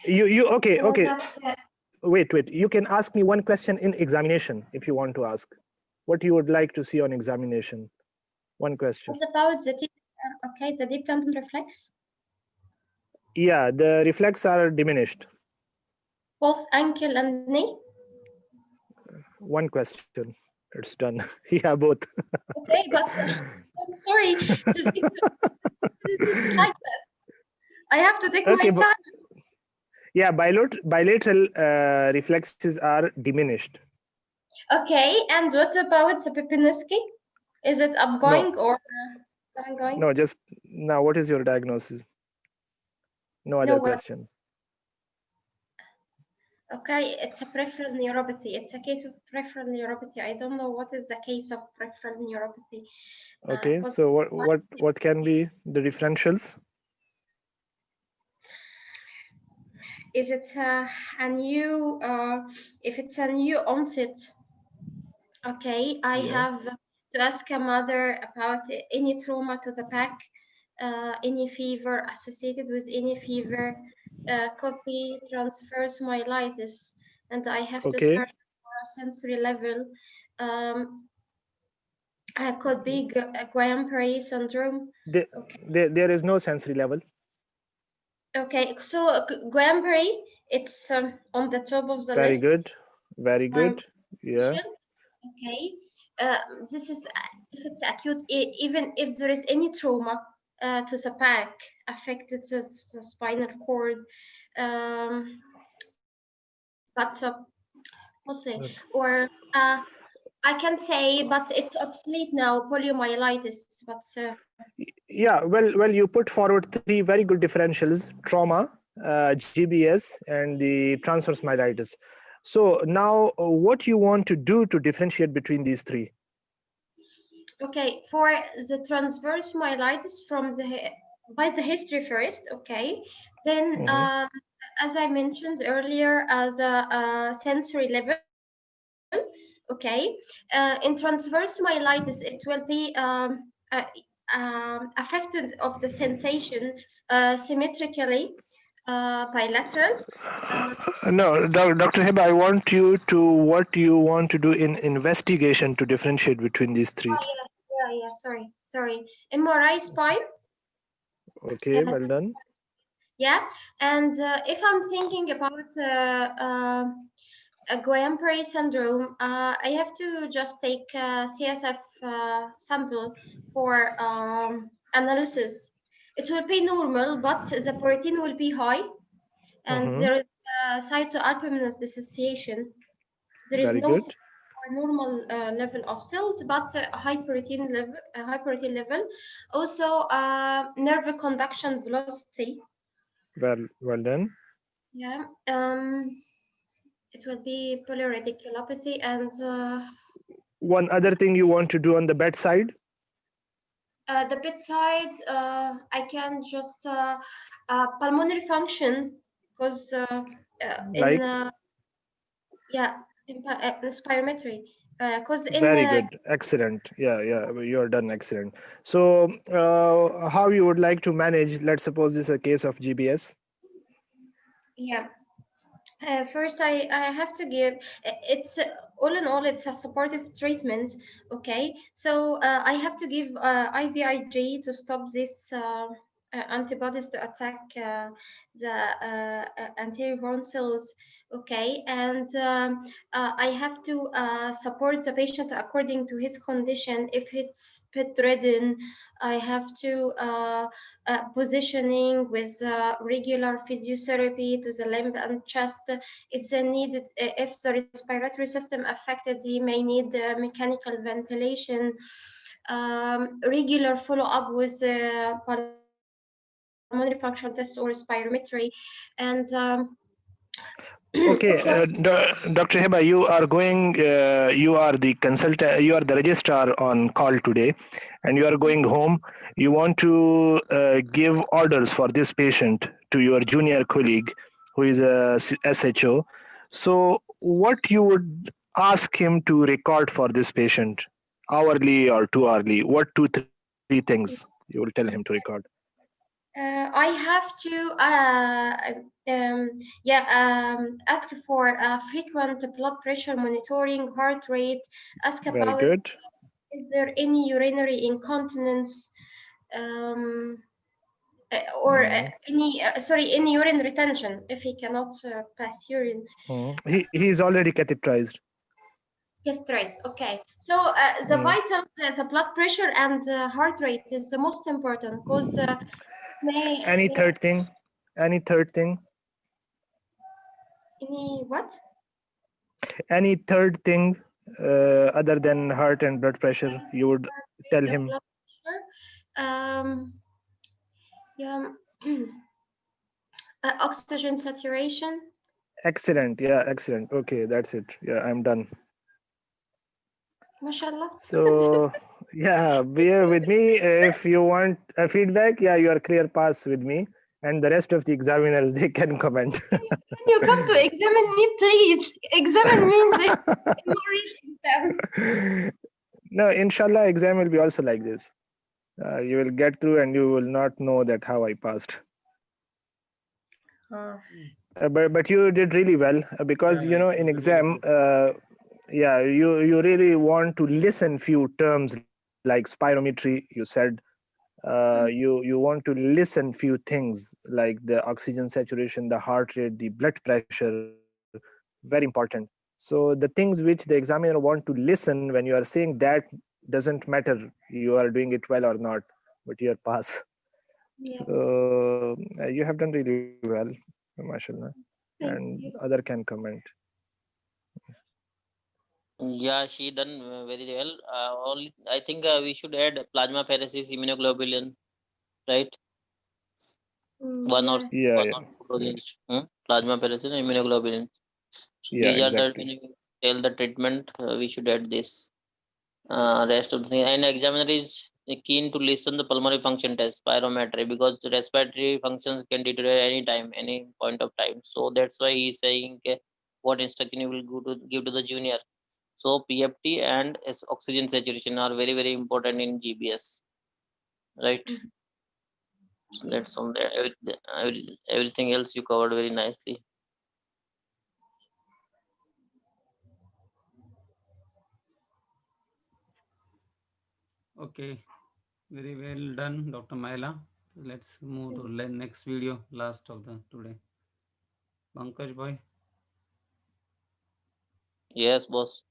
Okay, So okay. that's Wait. You can ask me one question in examination if you want to ask. What you would like to see on examination? One question. What about the deep, okay, the deep tendon reflex? Yeah, the reflex are diminished. Both ankle and knee? One question. It's done. Yeah, both. Okay, but I'm sorry, it's like that. I have to take Okay, my but time. yeah, bilateral reflexes are diminished. Okay, and what about the Pepinski? Is it No, upgoing or downgoing? no, just now, what is your diagnosis? No No, other what? question. Okay, it's a peripheral neuropathy. It's a case of peripheral neuropathy. I don't know what is the case of peripheral neuropathy. Okay, 'Cause so what can be the differentials? is it a new? If it's a new onset, okay, I Yeah. have to ask a mother about any trauma to the back, any fever associated with any fever, could be transverse myelitis, and I have to Okay. search for a sensory level. Um, could be Guillain-Barré syndrome. Okay. There is no sensory level. Okay. So Guillain-Barré, it's on the top of the Very list. good. Very good. Yeah. Okay. This is if it's acute, even if there is any trauma to the back, affected the spinal cord, um, but we'll see. Okay. Or I can say, but it's obsolete now, poliomyelitis. But Yeah. Well, you put forward three very good differentials: trauma, GBS, and the transverse myelitis. So now, what you want to do to differentiate between these three? okay, for the transverse myelitis from by the history first, okay. Then, Mhm. as I mentioned earlier, as a sensory level, okay. In transverse myelitis, it will be affected of the sensation symmetrically, bilateral. Uh, No, Dr. Heba, I want you to what you want to do in investigation to differentiate between these three. yeah. Sorry. MRI spine. Okay, well done. Yeah, and if I'm thinking about a Guillain-Barré syndrome, I have to just take a CSF sample for analysis. It will be normal, but the protein will be high, and Mm-hmm. there is cytoalbumin dissociation. There is Very no good. normal level of cells, but high protein level. Also, nerve conduction velocity. Well done. Yeah. It will be polyradiculopathy and One other thing you want to do on the bedside? the bedside. I can just pulmonary function because in Like, yeah in spirometry because in very good. Excellent. Yeah, you're done. Excellent. So, how you would like to manage, let's suppose this is a case of GBS? yeah. First, I have to give it's all in all, it's a supportive treatment. Okay, so I have to give IVIG to stop this antibodies to attack the anti-neuron cells. Okay, and I have to support the patient according to his condition. If it's bedridden, I have to positioning with regular physiotherapy to the limb and chest. If they need, if the respiratory system affected, he may need mechanical ventilation. Regular follow-up with pulmonary function test or spirometry, and Okay, okay. Dr. Heba, you are the consultant, you are the registrar on call today, and you are going home. You want to give orders for this patient to your junior colleague who is a SHO. So, what you would ask him to record for this patient, hourly or 2 hourly? What 2, 3 things you will tell him to record? I have to ask for frequent blood pressure monitoring, heart rate, ask Very about good. is there any urinary incontinence, um, or Mm, any urine retention if he cannot pass urine. He's already catheterized. Yes, right. Okay. So the Mm. vitals, the blood pressure and the heart rate is the most important because Any may third thing? Any third thing? any what? Any third thing other than heart and blood pressure? You would tell The him. blood pressure. Yeah. Oxygen saturation. Excellent. Yeah, excellent. Okay, that's it. Yeah, I'm done. Mashallah. So, yeah, bear with me. If you want a feedback, yeah, you are clear pass with me. And the rest of the examiners, they can comment. Can you come to examine me, please? Examine me in the exam. No, inshallah, exam will be also like this. You will get through and you will not know that how I passed. But you did really well because Yeah, you know it in will be very exam good. yeah you really want to listen few terms like spirometry you said you want to listen few things like the oxygen saturation, the heart rate, the blood pressure, very important. So the things which the examiner want to listen when you are saying that doesn't matter you are doing it well or not, but you are pass. Yeah. So you have done really well, mashallah, and Thank you. other can comment. Yeah, she done very well. Only I think we should add plasmapheresis, immunoglobulin, right? One or Yeah. Yeah, one yeah, or two yeah, dosage. Plasmapheresis and immunoglobulin. So yeah, these are the exactly. when you tell the treatment. We should add this. Rest of the thing. And examiner is keen to listen the pulmonary function test, spirometry, because the respiratory functions can deteriorate any time, any point of time. So that's why he's saying what instruction you will give to the junior. So PFT and oxygen saturation are very very important in GBS, right? Mhm. So that's on there. Everything else you covered very nicely. Okay, very well done, Dr. Maila. Let's move to next video, last of the today. Pankaj boy. Yes, boss.